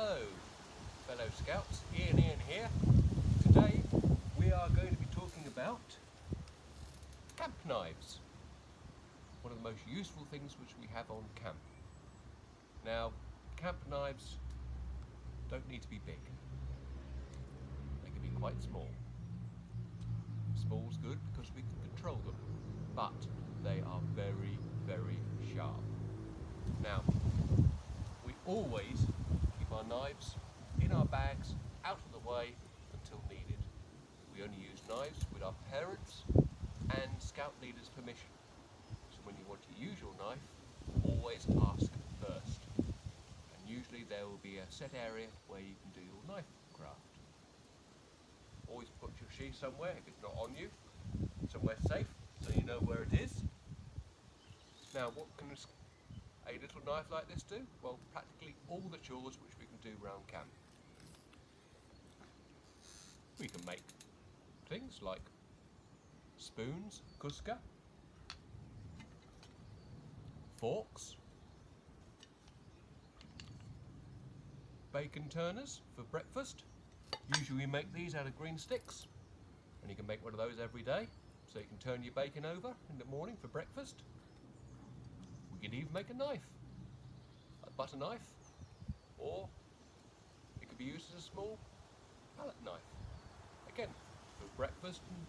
Hello, fellow scouts, Ian here. Today we are going to be talking about camp knives, one of the most useful things which we have on camp. Now, camp knives don't need to be big, they can be quite small. Small's good because we can control them, but they are very, very sharp. Now, we always keep our knives in our bags, out of the way until needed. We only use knives with our parents and scout leaders' permission. So when you want to use your knife, always ask first. And usually there will be a set area where you can do your knife craft. Always put your sheath somewhere, if it's not on you, somewhere safe, so you know where it is. Now, what can a little knife like this do? Well, practically all the chores which we can do around camp. We can make things like spoons, kuska, forks, bacon turners for breakfast. Usually we make these out of green sticks, and you can make one of those every day, so you can turn your bacon over in the morning for breakfast. We can even make a knife, a butter knife, or it could be used as a small palette knife. Again, for breakfast and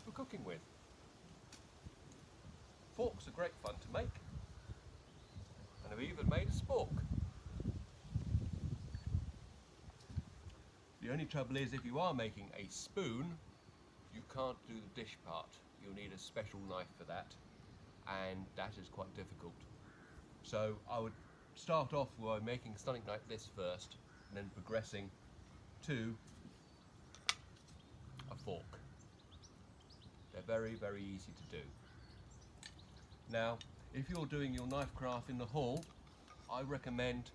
for cooking with. Forks are great fun to make, and I've even made a spork. The only trouble is, if you are making a spoon, you can't do the dish part. You'll need a special knife for that, and that is quite difficult. So I would start off by making something like this first, and then progressing to a fork. They're very, very easy to do. Now, if you're doing your knife craft in the hall, I recommend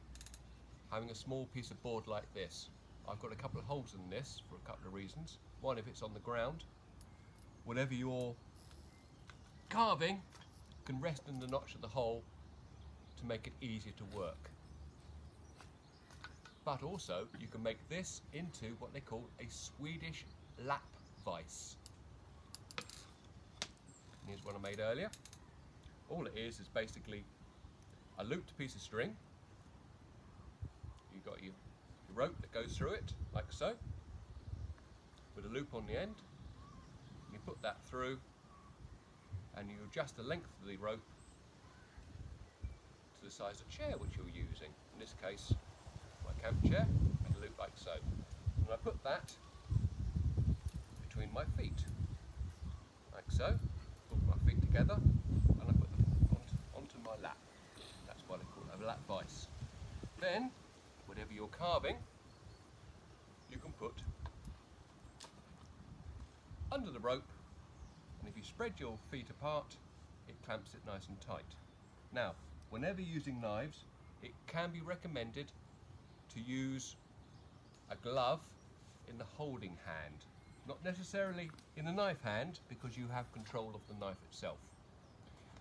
having a small piece of board like this. I've got a couple of holes in this for a couple of reasons. One, if it's on the ground, whatever you're carving can rest in the notch of the hole to make it easier to work. But also, you can make this into what they call a Swedish lap vise. Here's one I made earlier. All it is basically a looped piece of string. You've got your rope that goes through it, like so, with a loop on the end. You put that through, and you adjust the length of the rope to the size of chair which you're using. In this case, my camp chair, and a loop like so. And I put that between my feet, like so. Put my feet together, and I put them onto my lap. That's what I call a lap vise. Then, whatever you're carving, you can put under the rope, and if you spread your feet apart, it clamps it nice and tight. Now, whenever using knives, it can be recommended to use a glove in the holding hand, not necessarily in the knife hand, because you have control of the knife itself.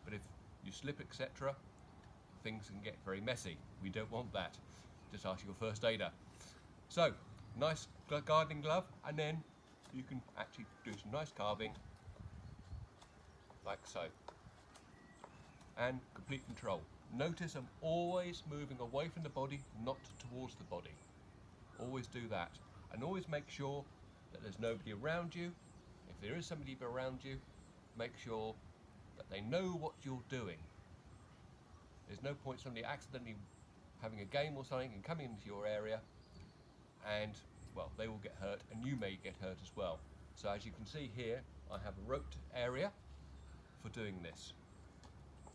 But if you slip, etc., things can get very messy. We don't want that. Just ask your first aider. So, nice gardening glove, and then you can actually do some nice carving, like so. And complete control. Notice I'm always moving away from the body, not towards the body. Always do that. And always make sure that there's nobody around you. If there is somebody around you, make sure that they know what you're doing. There's no point somebody accidentally having a game or something and coming into your area, and well, they will get hurt, and you may get hurt as well. So as you can see here, I have a roped area for doing this,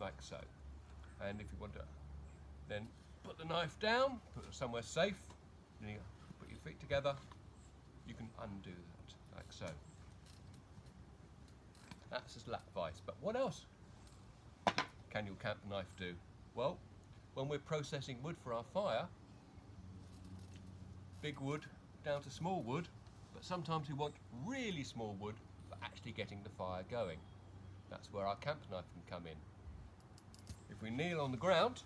like so. And if you want to then put the knife down, put it somewhere safe, then you put your feet together, you can undo that, like so. That's just lap vise. But what else can your camp knife do? Well, when we're processing wood for our fire, big wood down to small wood, but sometimes we want really small wood for actually getting the fire going. That's where our camp knife can come in. If we kneel on the ground,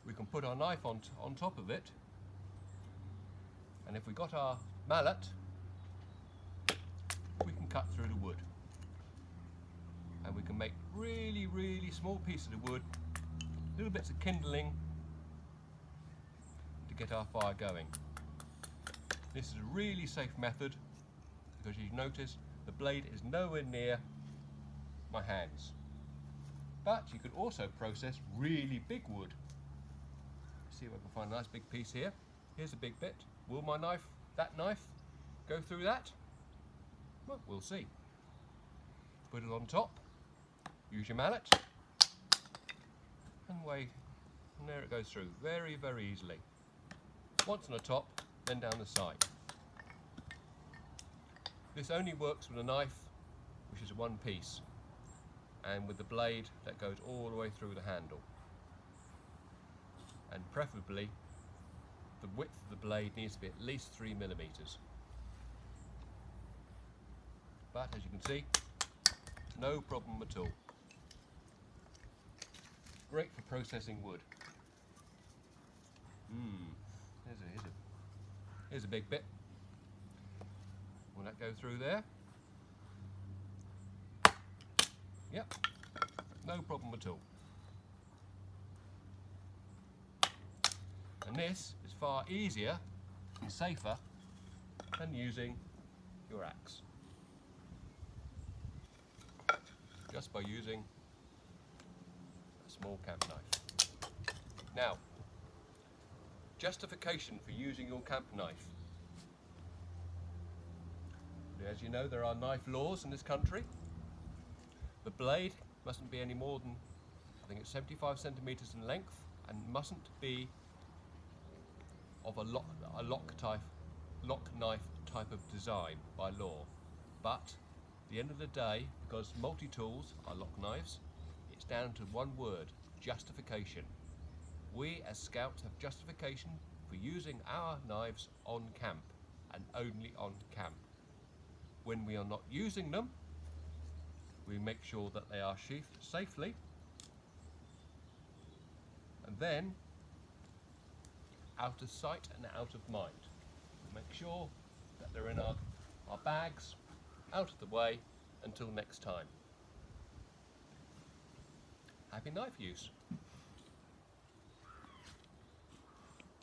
we can put our knife on top of it, and if we got our mallet, we can cut through the wood, and we can make really, really small pieces of wood, little bits of kindling to get our fire going. This is a really safe method because you notice the blade is nowhere near my hands. But you could also process really big wood. See if I can find a nice big piece here. Here's a big bit. Will my knife, that knife, go through that? Well, we'll see. Put it on top, use your mallet, and wait, and there it goes through, very, very easily. Once on the top, then down the side. This only works with a knife which is one piece, and with the blade that goes all the way through the handle. And preferably, the width of the blade needs to be at least 3 millimeters. But as you can see, no problem at all. Great for processing wood. Here's a big bit. Will that go through there? Yep, no problem at all. And this is far easier and safer than using your axe. Just by using a small camp knife. Now, justification for using your camp knife. As you know, there are knife laws in this country. The blade mustn't be any more than, I think it's 75 centimeters in length, and mustn't be of a lock knife type of design by law. But at the end of the day, because multi-tools are lock knives, it's down to one word: justification. We as Scouts have justification for using our knives on camp, and only on camp. When we are not using them, we make sure that they are sheathed safely, and then out of sight and out of mind. We make sure that they're in our bags, out of the way, until next time. Happy knife use.